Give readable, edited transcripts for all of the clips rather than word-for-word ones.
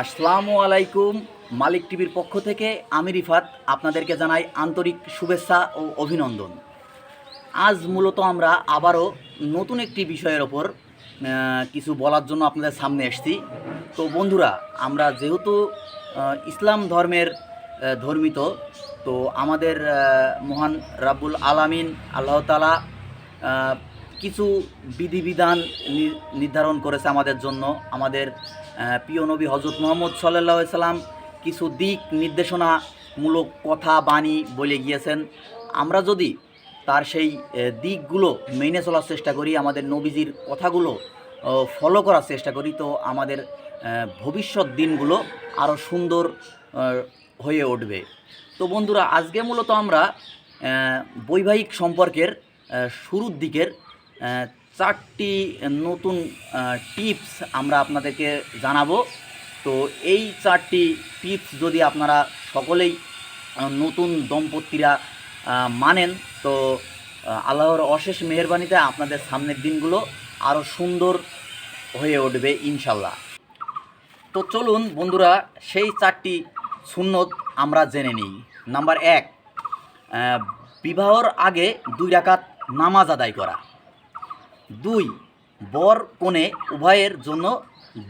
আসসালামু আলাইকুম। মালিক টিভির পক্ষ থেকে আমি রিফাত আপনাদেরকে জানাই আন্তরিক শুভেচ্ছা ও অভিনন্দন। আজ মূলত আমরা আবারও নতুন একটি বিষয়ের ওপর কিছু বলার জন্য আপনাদের সামনে এসেছি। তো বন্ধুরা, আমরা যেহেতু ইসলাম ধর্মের ধর্মিত, তো আমাদের মহান রাব্বুল আলামিন আল্লাহ তাআলা কিছু বিধিবিধান নির্ধারণ করেছে আমাদের জন্য। আমাদের প্রিয় নবী হজরত মুহাম্মদ সাল্লাল্লাহু আলাইহি সাল্লাম কিছু দিক নির্দেশনামূলক কথা বাণী বলে গিয়েছেন। আমরা যদি তার সেই দিকগুলো মেনে চলার চেষ্টা করি, আমাদের নবীজির কথাগুলো ফলো করার চেষ্টা করি, তো আমাদের ভবিষ্যৎ দিনগুলো আরও সুন্দর হয়ে উঠবে। তো বন্ধুরা, আজকে মূলত আমরা বৈবাহিক সম্পর্কের শুরুর দিকের চারটি নতুন টিপস আমরা আপনাদেরকে জানাবো। তো এই চারটি টিপস যদি আপনারা সকলেই নতুন দম্পতিরা মানেন, তো আল্লাহর অশেষ মেহেরবানিতে আপনাদের সামনের দিনগুলো আরও সুন্দর হয়ে উঠবে ইনশাল্লাহ। তো চলুন বন্ধুরা, সেই চারটি সুন্নত আমরা জেনে নিই। নাম্বার 1, বিবাহর আগে 2 রাকাত নামাজ আদায় করা। 2, বর কনে উভয়ের জন্য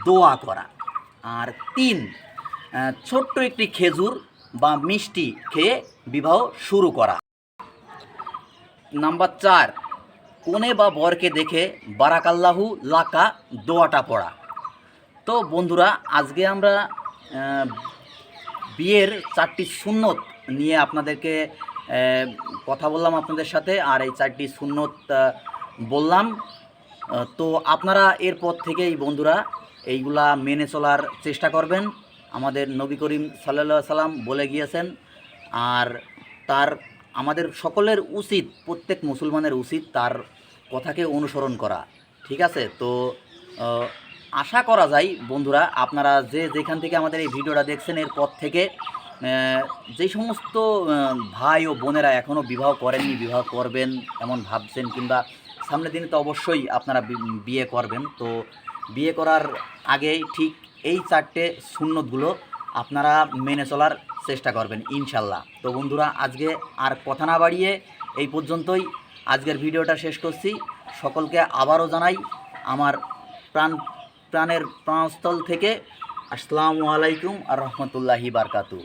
দোয়া করা। আর 3, ছোট্ট একটি খেজুর বা মিষ্টি খেয়ে বিবাহ শুরু করা। নাম্বার 4, কনে বা বরকে দেখে বারাকাল্লাহু লাকা দোয়াটা পড়া। তো বন্ধুরা, আজকে আমরা বিয়ের 4টি সুন্নত নিয়ে আপনাদেরকে কথা বললাম আপনাদের সাথে, আর এই 4টি সুন্নত বললাম। তো আপনারা এরপর থেকেই বন্ধুরা এইগুলা মেনে চলার চেষ্টা করবেন। আমাদের নবী করিম সাল্লাল্লাহু আলাইহি সাল্লাম বলে গিয়েছেন, আর আমাদের সকলের উচিত, প্রত্যেক মুসলমানের উচিত তার কথাকে অনুসরণ করা। ঠিক আছে? তো আশা করা যায় বন্ধুরা, আপনারা যে যেখান থেকে আমাদের এই ভিডিওটা দেখছেন, এরপর থেকে যেই সমস্ত ভাই ও বোনেরা এখনও বিবাহ করেননি, বিবাহ করবেন এমন ভাবছেন, কিংবা সামনের দিনে তো অবশ্যই আপনারা বিয়ে করবেন, তো বিয়ে করার আগেই ঠিক এই 4টে সুন্নতগুলো আপনারা মেনে চলার চেষ্টা করবেন ইনশাল্লাহ। তো বন্ধুরা, আজকে আর কথা না বাড়িয়ে এই পর্যন্তই আজকের ভিডিওটা শেষ করছি। সকলকে আবারও জানাই আমার প্রাণের প্রাণস্থল থেকে আসসালামু আলাইকুম আর রহমতুল্লাহি বারকাতু।